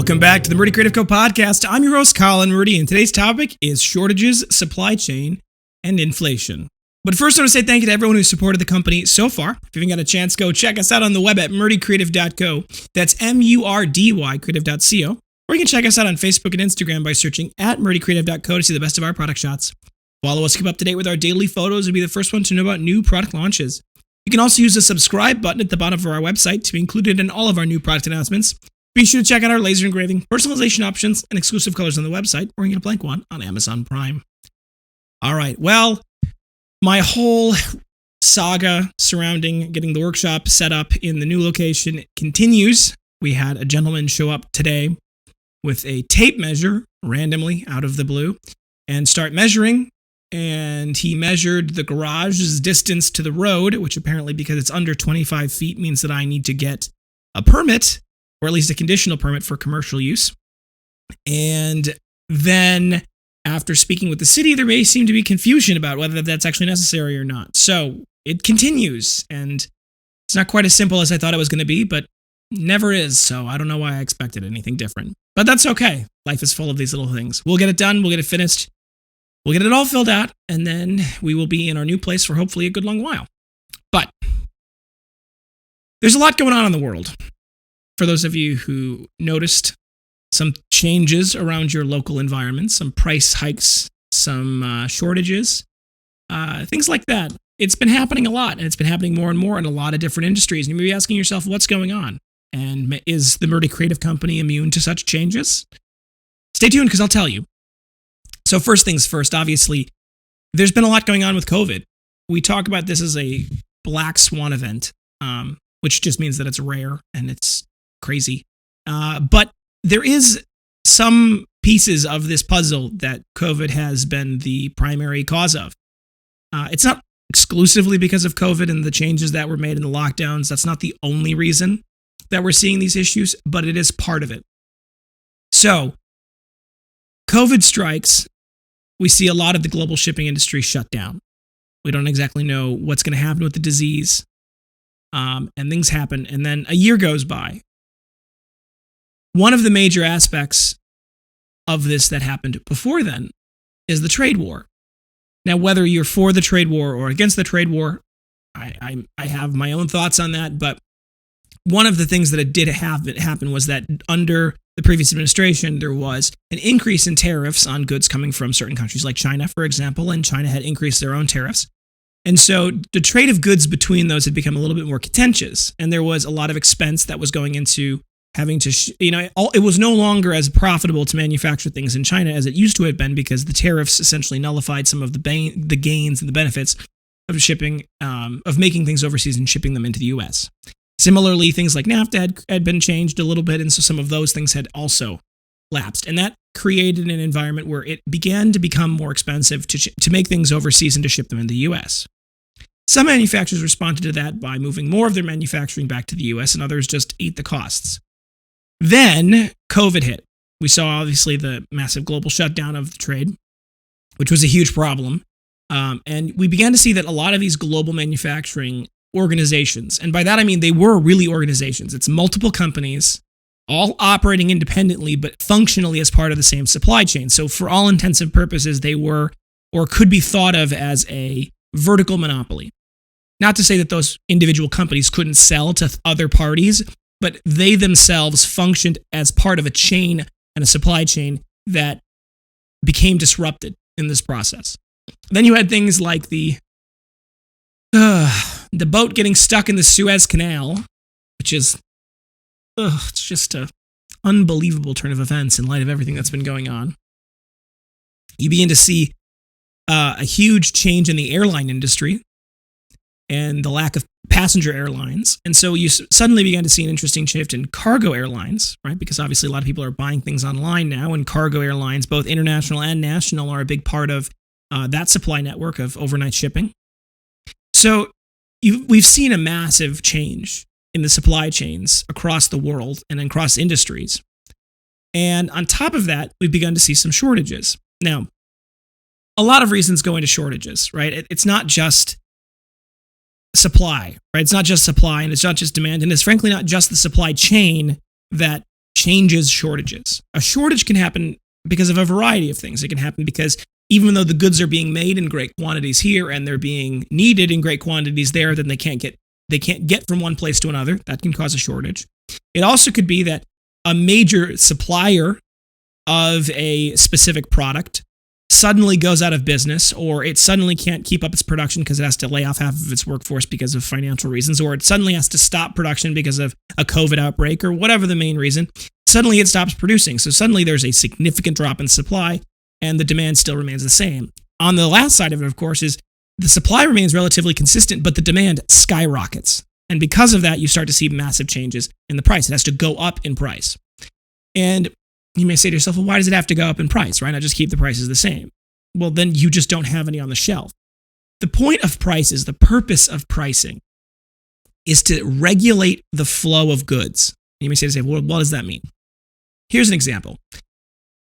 Welcome back to the Murdy Creative Co podcast. I'm your host, Colin Murdy, and today's topic is shortages, supply chain, and inflation. But first, I want to say thank you to everyone who supported the company so far. If you haven't got a chance, go check us out on the web at murdycreative.co. That's MURDY creative.co. Or you can check us out on Facebook and Instagram by searching at murdycreative.co to see the best of our product shots. Follow us, keep up to date with our daily photos, and be the first one to know about new product launches. You can also use the subscribe button at the bottom of our website to be included in all of our new product announcements. Be sure to check out our laser engraving, personalization options, and exclusive colors on the website, or you can get a blank one on Amazon Prime. All right, well, my whole saga surrounding getting the workshop set up in the new location continues. We had a gentleman show up today with a tape measure randomly out of the blue and start measuring. And he measured the garage's distance to the road, which apparently, because it's under 25 feet, means that I need to get a permit, or at least a conditional permit for commercial use. And then after speaking with the city, there may seem to be confusion about whether that's actually necessary or not. So it continues, and it's not quite as simple as I thought it was going to be, but never is. So I don't know why I expected anything different. But that's okay. Life is full of these little things. We'll get it done. We'll get it finished. We'll get it all filled out, and then we will be in our new place for hopefully a good long while. But there's a lot going on in the world. For those of you who noticed some changes around your local environment, some price hikes, some shortages, things like that, it's been happening a lot, and it's been happening more and more in a lot of different industries. And you may be asking yourself, what's going on? And is the Murdy Creative Company immune to such changes? Stay tuned, because I'll tell you. So first things first, obviously, there's been a lot going on with COVID. We talk about this as a black swan event, which just means that it's rare and it's crazy. But there is some pieces of this puzzle that COVID has been the primary cause of. It's not exclusively because of COVID and the changes that were made in the lockdowns. That's not the only reason that we're seeing these issues, but it is part of it. So, COVID strikes. We see a lot of the global shipping industry shut down. We don't exactly know what's going to happen with the disease, and things happen. And then a year goes by. One of the major aspects of this that happened before then is the trade war. Now, whether you're for the trade war or against the trade war, I have my own thoughts on that. But one of the things that it did happen was that under the previous administration, there was an increase in tariffs on goods coming from certain countries like China, for example, and China had increased their own tariffs. And so the trade of goods between those had become a little bit more contentious, and there was a lot of expense that was going into having to, it was no longer as profitable to manufacture things in China as it used to have been, because the tariffs essentially nullified some of the gains and the benefits of shipping, of making things overseas and shipping them into the U.S. Similarly, things like NAFTA had been changed a little bit, and so some of those things had also lapsed. And that created an environment where it began to become more expensive to make things overseas and to ship them in the U.S. Some manufacturers responded to that by moving more of their manufacturing back to the U.S., and others just ate the costs. Then COVID hit. We saw, obviously, the massive global shutdown of the trade, which was a huge problem. And we began to see that a lot of these global manufacturing organizations, and by that I mean they were really organizations. It's multiple companies, all operating independently, but functionally as part of the same supply chain. So for all intents and purposes, they were, or could be thought of as, a vertical monopoly. Not to say that those individual companies couldn't sell to other parties, but they themselves functioned as part of a chain and a supply chain that became disrupted in this process. Then you had things like the boat getting stuck in the Suez Canal, which is, it's just an unbelievable turn of events in light of everything that's been going on. You begin to see a huge change in the airline industry and the lack of passenger airlines. And so you suddenly began to see an interesting shift in cargo airlines, right? Because obviously a lot of people are buying things online now, and cargo airlines, both international and national, are a big part of that supply network of overnight shipping. So we've seen a massive change in the supply chains across the world and across industries. And on top of that, we've begun to see some shortages. Now, a lot of reasons go into shortages, right? It's not just supply, right? It's not just supply, and it's not just demand, and it's frankly not just the supply chain that changes shortages. A shortage can happen because of a variety of things. It can happen because even though the goods are being made in great quantities here and they're being needed in great quantities there, then they can't get from one place to another. That can cause a shortage. It also could be that a major supplier of a specific product suddenly goes out of business, or it suddenly can't keep up its production because it has to lay off half of its workforce because of financial reasons, or it suddenly has to stop production because of a COVID outbreak, or whatever the main reason. Suddenly it stops producing. So suddenly there's a significant drop in supply, and the demand still remains the same. On the last side of it, of course, is the supply remains relatively consistent, but the demand skyrockets. And because of that, you start to see massive changes in the price. It has to go up in price. And you may say to yourself, well, why does it have to go up in price? Why not just keep the prices the same? Well, then you just don't have any on the shelf. The point of prices, the purpose of pricing, is to regulate the flow of goods. You may say, well, what does that mean? Here's an example.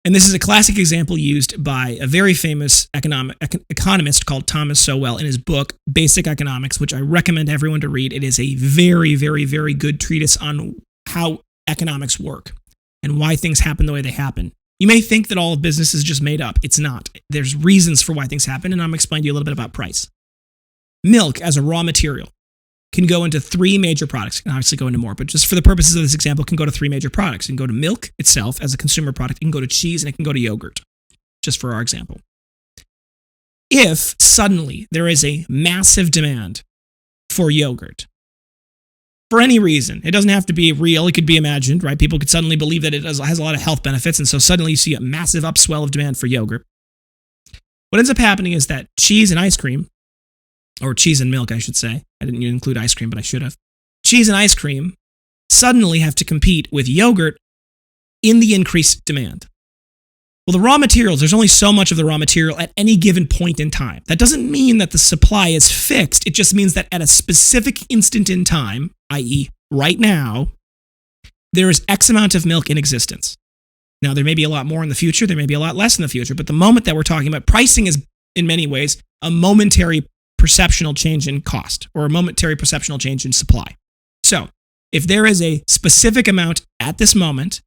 And this is a classic example used by a very famous economist called Thomas Sowell in his book, Basic Economics, which I recommend everyone to read. It is a very, very, very good treatise on how economics work and why things happen the way they happen. You may think that all of business is just made up. It's not. There's reasons for why things happen, and I'm going to explain to you a little bit about price. Milk as a raw material can go into three major products. It can obviously go into more, but just for the purposes of this example, it can go to three major products. It can go to milk itself as a consumer product. It can go to cheese, and it can go to yogurt, just for our example. If suddenly there is a massive demand for yogurt, for any reason, it doesn't have to be real, it could be imagined, right? People could suddenly believe that it has a lot of health benefits, and so suddenly you see a massive upswell of demand for yogurt. What ends up happening is that cheese and ice cream, or cheese and milk, I should say. I didn't include ice cream, but I should have. Cheese and ice cream suddenly have to compete with yogurt in the increased demand. Well, the raw materials, there's only so much of the raw material at any given point in time. That doesn't mean that the supply is fixed. It just means that at a specific instant in time, i.e., right now, there is X amount of milk in existence. Now, there may be a lot more in the future. There may be a lot less in the future. But the moment that we're talking about, pricing is, in many ways, a momentary perceptual change in cost or a momentary perceptual change in supply. So if there is a specific amount at this moment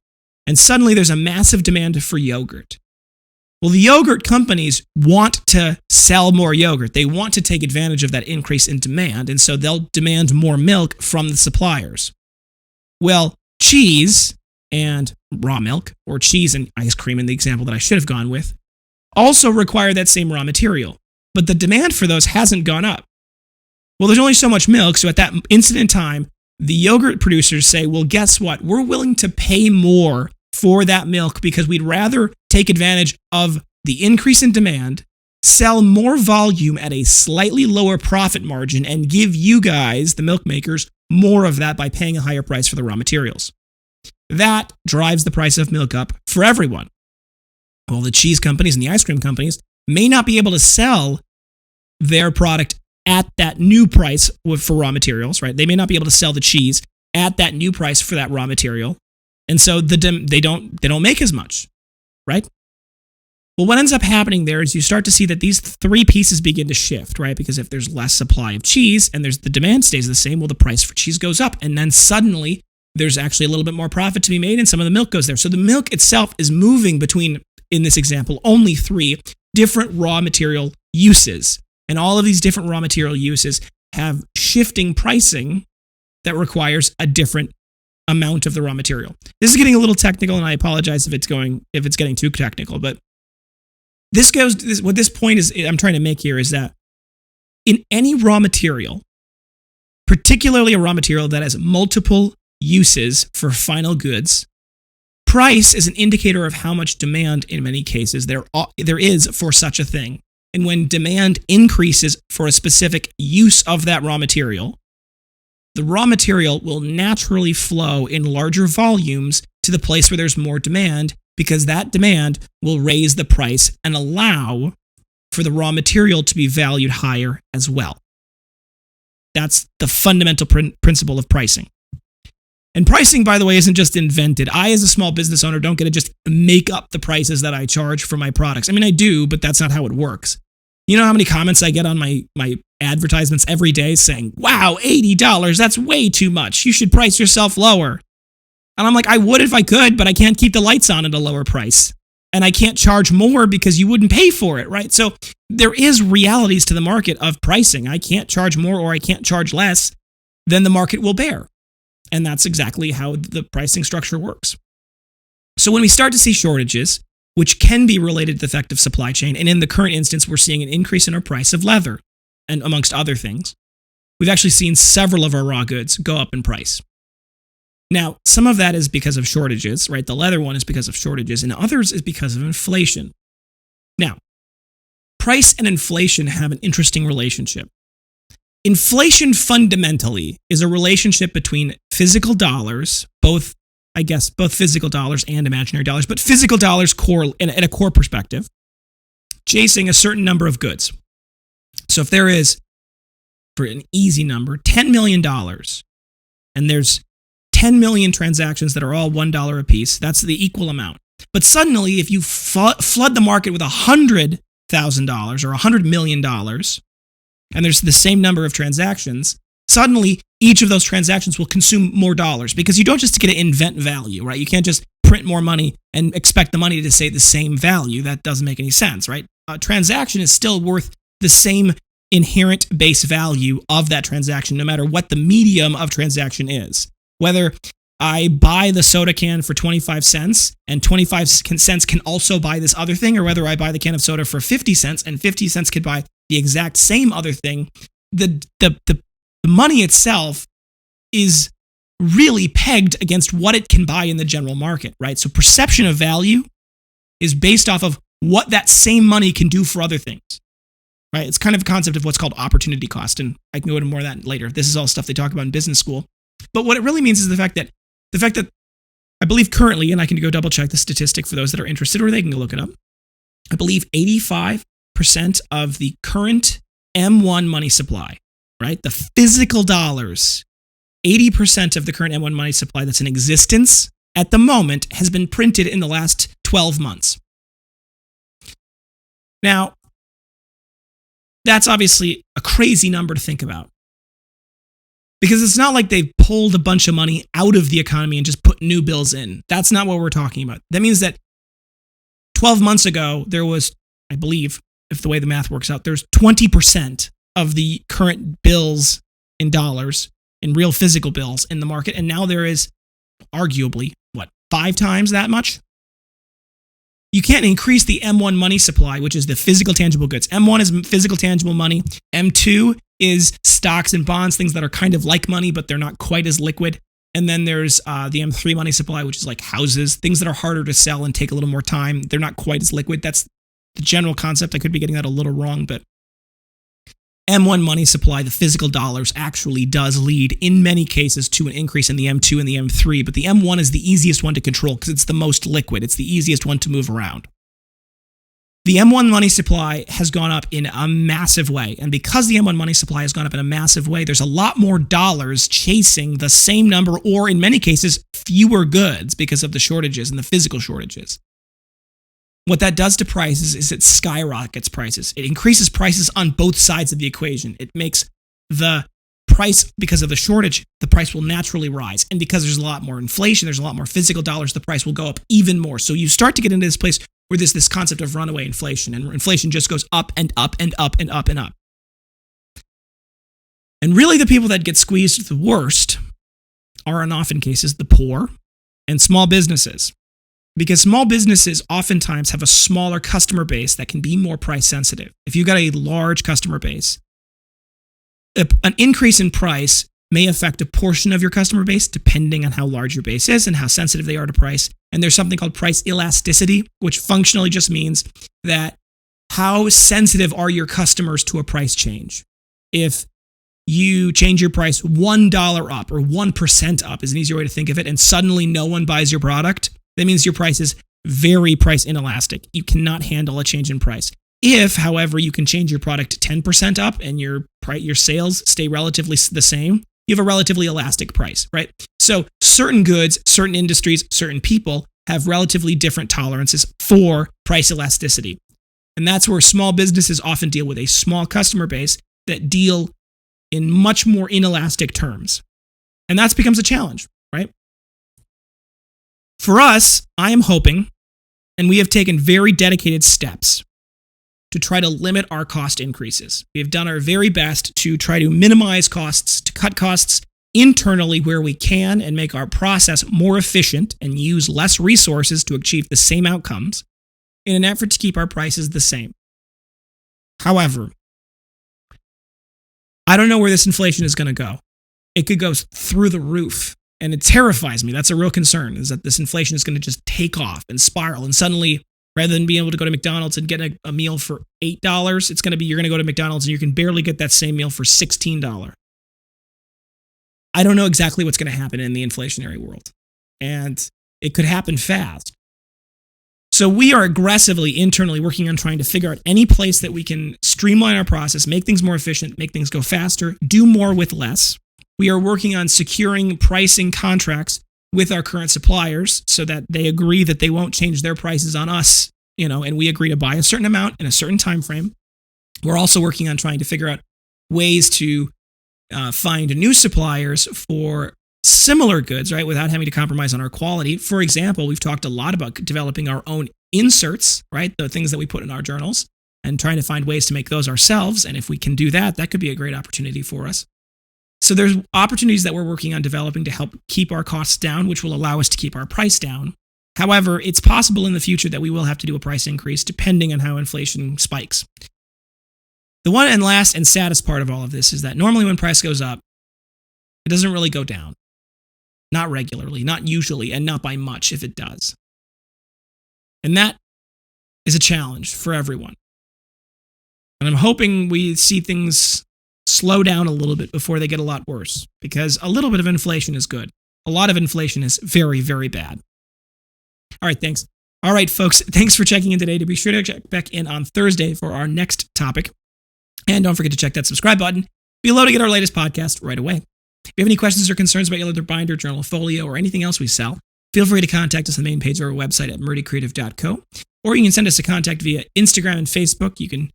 and suddenly there's a massive demand for yogurt, well, the yogurt companies want to sell more yogurt. They want to take advantage of that increase in demand, and so they'll demand more milk from the suppliers. Well, cheese and raw milk, or cheese and ice cream in the example that I should have gone with, also require that same raw material. But the demand for those hasn't gone up. Well, there's only so much milk, so at that instant in time, the yogurt producers say, well, guess what? We're willing to pay more for that milk because we'd rather take advantage of the increase in demand, sell more volume at a slightly lower profit margin, and give you guys, the milk makers, more of that by paying a higher price for the raw materials. That drives the price of milk up for everyone. Well, the cheese companies and the ice cream companies may not be able to sell their product at that new price for raw materials, right? They may not be able to sell the cheese at that new price for that raw material, and so they don't make as much, right? Well, what ends up happening there is you start to see that these three pieces begin to shift, right? Because if there's less supply of cheese and the demand stays the same, well, the price for cheese goes up, and then suddenly there's actually a little bit more profit to be made, and some of the milk goes there. So the milk itself is moving between, in this example, only three different raw material uses. And all of these different raw material uses have shifting pricing that requires a different amount of the raw material. This is getting a little technical, and I apologize if it's getting too technical, but what this point is I'm trying to make here is that in any raw material, particularly a raw material that has multiple uses for final goods, price is an indicator of how much demand, in many cases, there is for such a thing. And when demand increases for a specific use of that raw material, the raw material will naturally flow in larger volumes to the place where there's more demand, because that demand will raise the price and allow for the raw material to be valued higher as well. That's the fundamental principle of pricing. And pricing, by the way, isn't just invented. I, as a small business owner, don't get to just make up the prices that I charge for my products. I mean, I do, but that's not how it works. You know how many comments I get on my advertisements every day saying, wow, $80, that's way too much. You should price yourself lower. And I'm like, I would if I could, but I can't keep the lights on at a lower price. And I can't charge more because you wouldn't pay for it, right? So there is realities to the market of pricing. I can't charge more or I can't charge less than the market will bear. And that's exactly how the pricing structure works. So when we start to see shortages, which can be related to the effect of supply chain, and in the current instance, we're seeing an increase in our price of leather, and amongst other things, we've actually seen several of our raw goods go up in price. Now, some of that is because of shortages, right? The leather one is because of shortages, and others is because of inflation. Now, price and inflation have an interesting relationship. Inflation fundamentally is a relationship between physical dollars, both physical dollars and imaginary dollars, but physical dollars core in a core perspective, chasing a certain number of goods. So if there is, for an easy number, $10 million, and there's 10 million transactions that are all $1 a piece, that's the equal amount. But suddenly, if you flood the market with $100,000 or $100 million, and there's the same number of transactions, suddenly each of those transactions will consume more dollars, because you don't just get to invent value, right? You can't just print more money and expect the money to stay the same value. That doesn't make any sense, right? A transaction is still worth the same inherent base value of that transaction, no matter what the medium of transaction is. Whether I buy the soda can for 25 cents and 25 cents can also buy this other thing, or whether I buy the can of soda for 50 cents and 50 cents could buy the exact same other thing, the money itself is really pegged against what it can buy in the general market, right? So perception of value is based off of what that same money can do for other things, right? It's kind of a concept of what's called opportunity cost, and I can go into more of that later. This is all stuff they talk about in business school. But what it really means is the fact that I believe currently, and I can go double check the statistic for those that are interested, or they can go look it up. I believe 85% of the current M1 money supply, right? The physical dollars, 80% of the current M1 money supply that's in existence at the moment has been printed in the last 12 months. Now, that's obviously a crazy number to think about, because it's not like they've pulled a bunch of money out of the economy and just put new bills in. That's not what we're talking about. That means that 12 months ago, there was, I believe, if the way the math works out, there's 20% of the current bills in dollars, in real physical bills in the market, and now there is arguably, 5 times that much? You can't increase the M1 money supply, which is the physical tangible goods. M1 is physical tangible money. M2 is stocks and bonds, things that are kind of like money, but they're not quite as liquid. And then there's the M3 money supply, which is like houses, things that are harder to sell and take a little more time. They're not quite as liquid. That's the general concept. I could be getting that a little wrong, but M1 money supply, the physical dollars, actually does lead in many cases to an increase in the M2 and the M3, but the M1 is the easiest one to control because it's the most liquid. It's the easiest one to move around. The M1 money supply has gone up in a massive way, and because the M1 money supply has gone up in a massive way, there's a lot more dollars chasing the same number, or in many cases, fewer goods because of the shortages and the physical shortages. What that does to prices is it skyrockets prices. It increases prices on both sides of the equation. It makes the price, because of the shortage, the price will naturally rise. And because there's a lot more inflation, there's a lot more physical dollars, the price will go up even more. So you start to get into this place where there's this concept of runaway inflation, and inflation just goes up and up and up and up and up. And really the people that get squeezed the worst are, in often cases, the poor and small businesses. Because small businesses oftentimes have a smaller customer base that can be more price sensitive. If you've got a large customer base, an increase in price may affect a portion of your customer base depending on how large your base is and how sensitive they are to price. And there's something called price elasticity, which functionally just means that how sensitive are your customers to a price change. If you change your price $1 up or 1% up is an easier way to think of it, and suddenly no one buys your product, that means your price is very price inelastic. You cannot handle a change in price. If, however, you can change your product 10% up and your sales stay relatively the same, you have a relatively elastic price, right? So certain goods, certain industries, certain people have relatively different tolerances for price elasticity. And that's where small businesses often deal with a small customer base that deal in much more inelastic terms. And that becomes a challenge, right? For us, I am hoping, and we have taken very dedicated steps to try to limit our cost increases. We have done our very best to try to minimize costs, to cut costs internally where we can and make our process more efficient and use less resources to achieve the same outcomes in an effort to keep our prices the same. However, I don't know where this inflation is going to go. It could go through the roof, and it terrifies me. That's a real concern, is that this inflation is going to just take off and spiral, and suddenly, rather than being able to go to McDonald's and get a meal for $8, it's going to be you're going to go to McDonald's and you can barely get that same meal for $16. I don't know exactly what's going to happen in the inflationary world, and it could happen fast. So we are aggressively internally working on trying to figure out any place that we can streamline our process, make things more efficient, make things go faster, do more with less. We are working on securing pricing contracts with our current suppliers so that they agree that they won't change their prices on us, and we agree to buy a certain amount in a certain time frame. We're also working on trying to figure out ways to find new suppliers for similar goods, right, without having to compromise on our quality. For example, we've talked a lot about developing our own inserts, right, the things that we put in our journals, and trying to find ways to make those ourselves. And if we can do that, that could be a great opportunity for us. So there's opportunities that we're working on developing to help keep our costs down, which will allow us to keep our price down. However, it's possible in the future that we will have to do a price increase depending on how inflation spikes. The one and last and saddest part of all of this is that normally when price goes up, it doesn't really go down. Not regularly, not usually, and not by much if it does. And that is a challenge for everyone. And I'm hoping we see things slow down a little bit before they get a lot worse, because a little bit of inflation is good. A lot of inflation is very, very bad. All right, thanks. All right, folks, thanks for checking in today. To be sure to check back in on Thursday for our next topic. And don't forget to check that subscribe button below to get our latest podcast right away. If you have any questions or concerns about your leather binder, journal, folio, or anything else we sell, feel free to contact us on the main page of our website at Murdy Creative Co. Or you can send us a contact via Instagram and Facebook.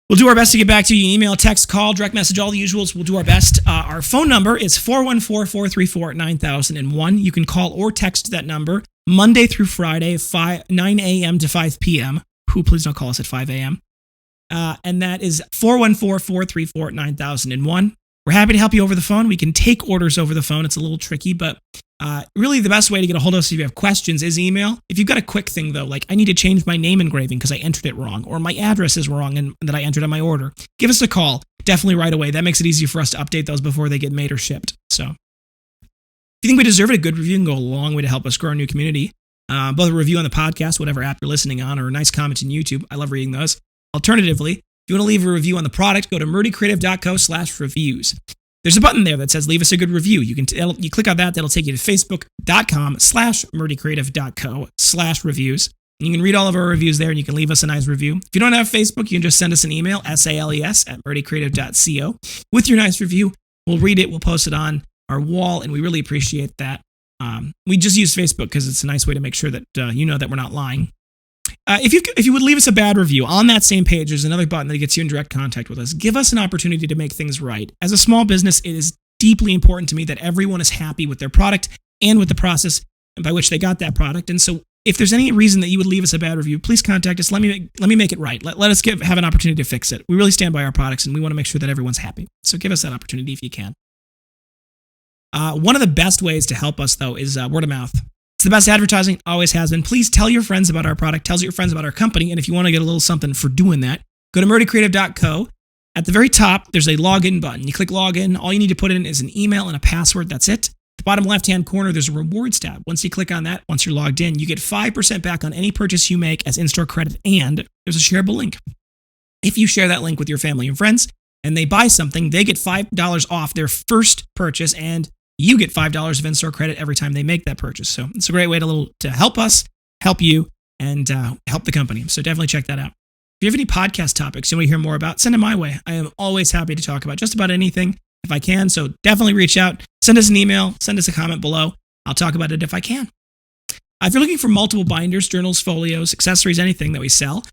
We'll do our best to get back to you. Email, text, call, direct message, all the usuals. We'll do our best. Our phone number is 414-434-9001. You can call or text that number Monday through Friday, 9 a.m. to 5 p.m. Please don't call us at 5 a.m. And that is 414-434-9001. We're happy to help you over the phone. We can take orders over the phone. It's a little tricky, but really the best way to get a hold of us if you have questions is email. If you've got a quick thing, though, like I need to change my name engraving because I entered it wrong, or my address is wrong and that I entered on my order, give us a call. Definitely right away. That makes it easy for us to update those before they get made or shipped. So if you think we deserve it, a good review can go a long way to help us grow our new community. Both a review on the podcast, whatever app you're listening on, or a nice comment in YouTube. I love reading those. Alternatively, if you want to leave a review on the product, go to murdycreative.co/reviews. There's a button there that says leave us a good review. You click on that, that'll take you to facebook.com/murdycreative.co/reviews. And you can read all of our reviews there, and you can leave us a nice review. If you don't have Facebook, you can just send us an email, sales@murdycreative.co. With your nice review, we'll read it, we'll post it on our wall, and we really appreciate that. We just use Facebook because it's a nice way to make sure that you know that we're not lying. If you would leave us a bad review, on that same page, there's another button that gets you in direct contact with us. Give us an opportunity to make things right. As a small business, it is deeply important to me that everyone is happy with their product and with the process by which they got that product. And so if there's any reason that you would leave us a bad review, please contact us. Let me make it right. Let us have an opportunity to fix it. We really stand by our products, and we want to make sure that everyone's happy. So give us that opportunity if you can. One of the best ways to help us, though, is word of mouth. It's the best advertising, always has been. Please tell your friends about our product, tell your friends about our company, and if you want to get a little something for doing that, go to murdycreative.co. At the very top, there's a login button. You click login. All you need to put in is an email and a password. That's it. The bottom left-hand corner, there's a rewards tab. Once you click on that, once you're logged in, you get 5% back on any purchase you make as in-store credit, and there's a shareable link. If you share that link with your family and friends, and they buy something, they get $5 off their first purchase, and you get $5 of in-store credit every time they make that purchase. So it's a great way to help us, help you, and help the company. So definitely check that out. If you have any podcast topics you want to hear more about, send them my way. I am always happy to talk about just about anything if I can. So definitely reach out, send us an email, send us a comment below. I'll talk about it if I can. If you're looking for multiple binders, journals, folios, accessories, anything that we sell,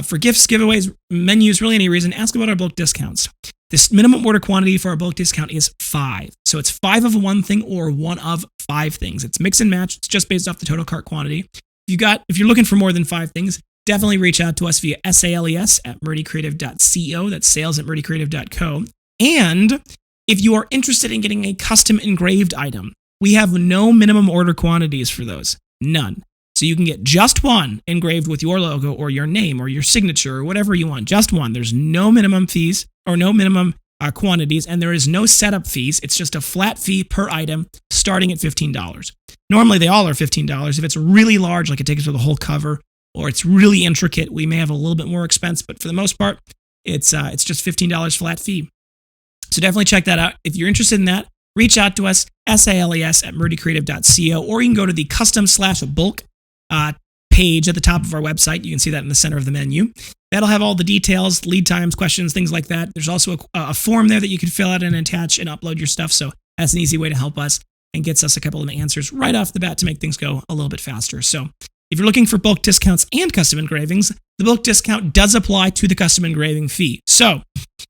for gifts, giveaways, menus, really any reason, ask about our bulk discounts. This minimum order quantity for our bulk discount is 5. So it's 5 of one thing or 1 of 5 things. It's mix and match. It's just based off the total cart quantity. If you're looking for more than 5 things, definitely reach out to us via SALES at murdycreative.co. That's sales at murdycreative.co. And if you are interested in getting a custom engraved item, we have no minimum order quantities for those. None. So you can get just one engraved with your logo or your name or your signature or whatever you want. Just one. There's no minimum fees or no minimum quantities, and there is no setup fees. It's just a flat fee per item starting at $15. Normally, they all are $15. If it's really large, like it takes for the whole cover, or it's really intricate, we may have a little bit more expense, but for the most part, it's just $15 flat fee. So definitely check that out. If you're interested in that, reach out to us, SALES at murdycreative.co, or you can go to the custom/bulk page at the top of our website. You can see that in the center of the menu. That'll have all the details, lead times, questions, things like that. There's also a form there that you can fill out and attach and upload your stuff. So that's an easy way to help us and gets us a couple of answers right off the bat to make things go a little bit faster. So if you're looking for bulk discounts and custom engravings, the bulk discount does apply to the custom engraving fee. So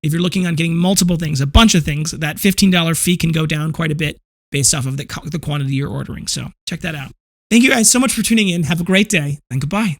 if you're looking on getting multiple things, a bunch of things, that $15 fee can go down quite a bit based off of the quantity you're ordering. So check that out. Thank you guys so much for tuning in. Have a great day and goodbye.